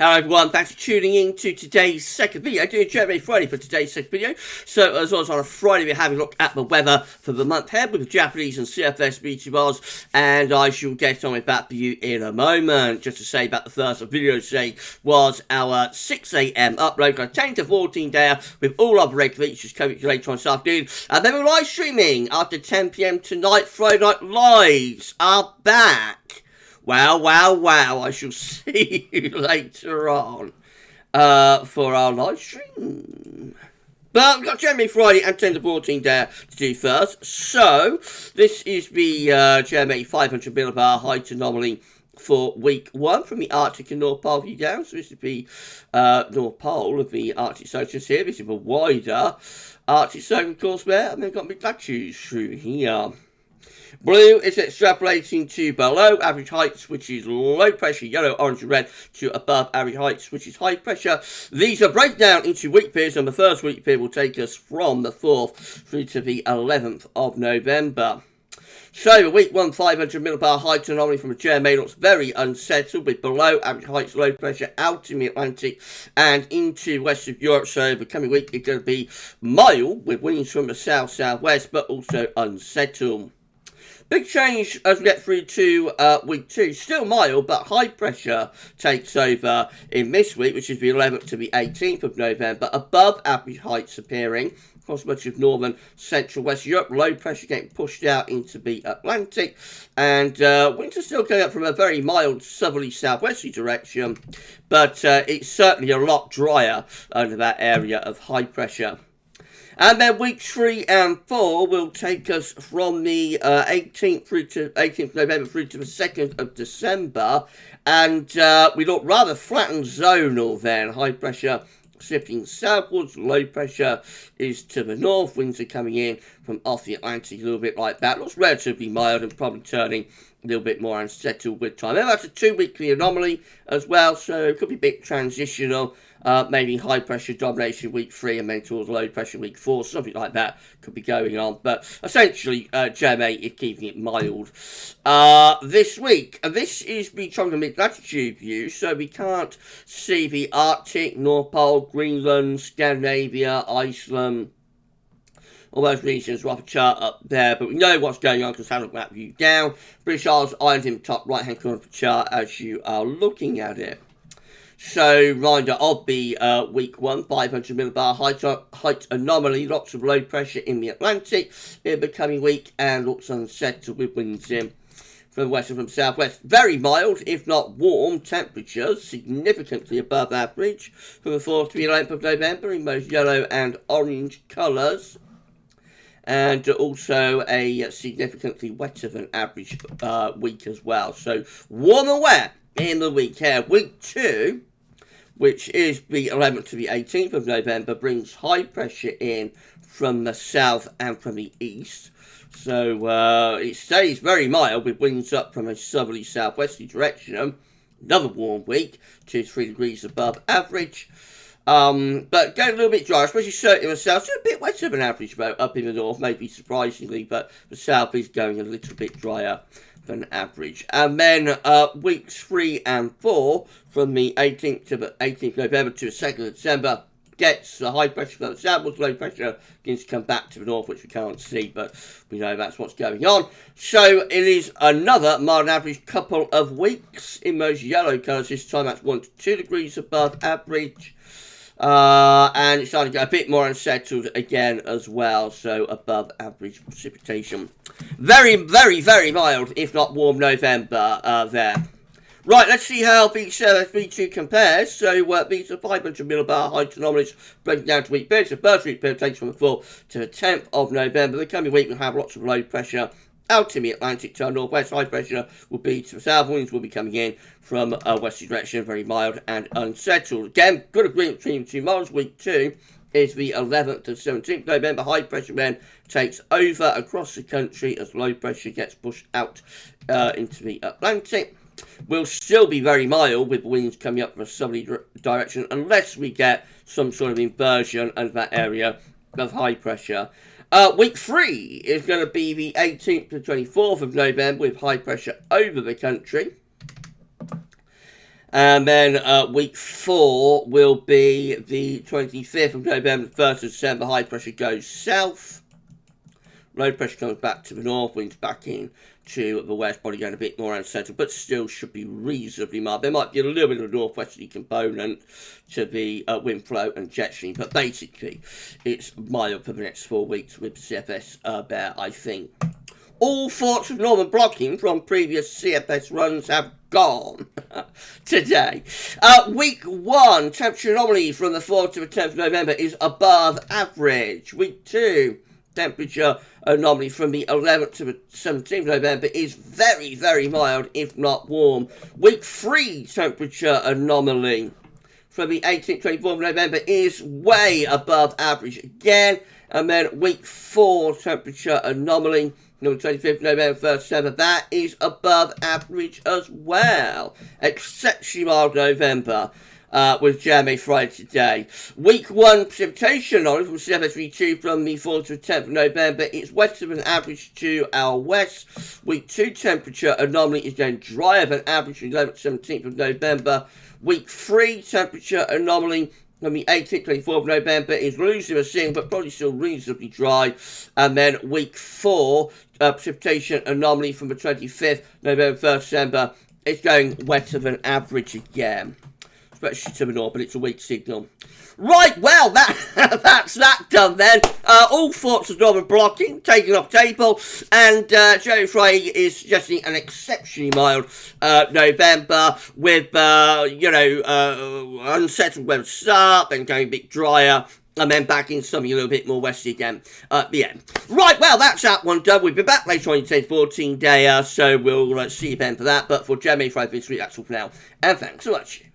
Hello everyone, thanks for tuning in to today's second video. Doing GWV Friday for today's second video. So as always on a Friday we're having a look at the weather for the month ahead with the Japanese and CFS meteor bars, and I shall get on with that for you in a moment. Just to say about the first video today was our 6 AM upload, got a 10 to 14 day with all our regular features coming later on this afternoon. And then we're live streaming after 10 PM tonight. Friday Night Lives are back. Wow, I shall see you later on for our live stream. But we've got GMA Friday and 10 to 14 there to do first. So, this is the GMA 500 millibar height anomaly for week 1 from the Arctic and North Pole view down. So this is the North Pole of the Arctic Circle here. This is the wider Arctic Circle, of course, there. And they've got big latitudes through here. Blue is extrapolating to below average heights, which is low pressure, yellow, orange, and red, to above average heights, which is high pressure. These are break down into week periods, and the first week period will take us from the 4th through to the 11th of November. So, the week 1 500 millibar height anomaly from the GMA looks very unsettled, with below average heights, low pressure out in the Atlantic and into west of Europe. So, the coming week is going to be mild, with winds from the south-southwest, but also unsettled. Big change as we get through to week 2. Still mild, but high pressure takes over in this week, which is the 11th to the 18th of November. Above average heights appearing across much of northern, central, west Europe. Low pressure getting pushed out into the Atlantic. And winds are still going up from a very mild southerly, southwesterly direction. But it's certainly a lot drier under that area of high pressure. And then weeks 3 and 4 will take us from the 18th through to 18th November through to the 2nd of December. And we look rather flattened zonal then. High pressure shifting southwards, low pressure is to the north. Winds are coming in from off the Atlantic a little bit like that. Looks relatively mild and probably turning a little bit more unsettled with time. And that's a 2-weekly anomaly as well, so it could be a bit transitional. Maybe high pressure domination week 3 and then towards low pressure week 4, something like that could be going on. But essentially, GMA is keeping it mild this week. And this is the Tonga mid-latitude view, so we can't see the Arctic, North Pole, Greenland, Scandinavia, Iceland. All those regions are off a chart up there, but we know what's going on because we've had a map view down. British Isles Island in the top right-hand corner of the chart as you are looking at it. So, reminder of the week 1 500 millibar height anomaly. Lots of low pressure in the Atlantic in the coming week, and looks unsettled with winds in from west and from southwest. Very mild, if not warm, temperatures significantly above average from the 4th to the 11th of November in both yellow and orange colours. And also a significantly wetter than average week as well. So, warm and wet in the week here. Week 2, which is the 11th to the 18th of November, brings high pressure in from the south and from the east. So, it stays very mild with winds up from a southerly, southwesterly direction. Another warm week, 2 to 3 degrees above average. But getting a little bit drier, especially certainly in the south. So a bit wetter than average up in the north, maybe surprisingly, but the south is going a little bit drier than average. And then weeks 3 and 4, from the 18th to the 18th of November to the 2nd of December, gets the high pressure from the southwards, low pressure begins to come back to the north, which we can't see, but we know that's what's going on. So it is another mild average couple of weeks in those yellow colours. This time that's 1 to 2 degrees above average. And it's starting to get a bit more unsettled again as well, so above average precipitation. Very, very, very mild, if not warm November there. Right, let's see how V2 compares. So, these are 500 millibar height anomalies breaking down to week periods. The first week period takes from the 4th to the 10th of November. The coming week will have lots of low pressure out in the Atlantic to our northwest. High pressure will be to the south. Winds will be coming in from a westerly direction, very mild and unsettled. Again, good agreement between the two models. Week 2 is the 11th to 17th November. High pressure then takes over across the country as low pressure gets pushed out into the Atlantic. Will still be very mild with winds coming up from a southerly direction unless we get some sort of inversion under that area of high pressure. Week 3 is going to be the 18th to 24th of November with high pressure over the country. And then week 4 will be the 25th of November, 1st of December. High pressure goes south. Low pressure comes back to the north, winds back in to the west, probably going a bit more unsettled, but still should be reasonably mild. There might be a little bit of a northwesterly component to the wind flow and jet stream, but basically it's mild for the next 4 weeks with CFS there, I think. All thoughts of northern blocking from previous CFS runs have gone today. Week 1, temperature anomaly from the 4th to the 10th of November is above average. Week 2, temperature anomaly from the 11th to the 17th of November is very, very mild, if not warm. Week 3, temperature anomaly from the 18th to 24th of November is way above average again. And then week 4, temperature anomaly from the 25th of November, 1st December, that is above average as well. Exceptionally mild November. With JMA Friday today. Week 1 precipitation anomaly from CFS2 from the 4th to 10th of November. It's wetter than average to our west. Week 2 temperature anomaly is going drier than average from the 11th to 17th of November. Week 3 temperature anomaly from the 18th to 24th of November is losing a sing, but probably still reasonably dry. And then week 4 precipitation anomaly from the 25th November, 1st December. It's going wetter than average again. Especially to the north, but it's a weak signal. Right, well, that's that done then. All thoughts of northern blocking taken off table, and Jerry Friday is suggesting an exceptionally mild November with, unsettled weather start, then going a bit drier, and then back in something a little bit more westy again at the end. Right, well, that's that one done. We'll be back later on in 10-14 day, so we'll see you then for that. But for JMA Friday this week, that's all for now, and thanks so much.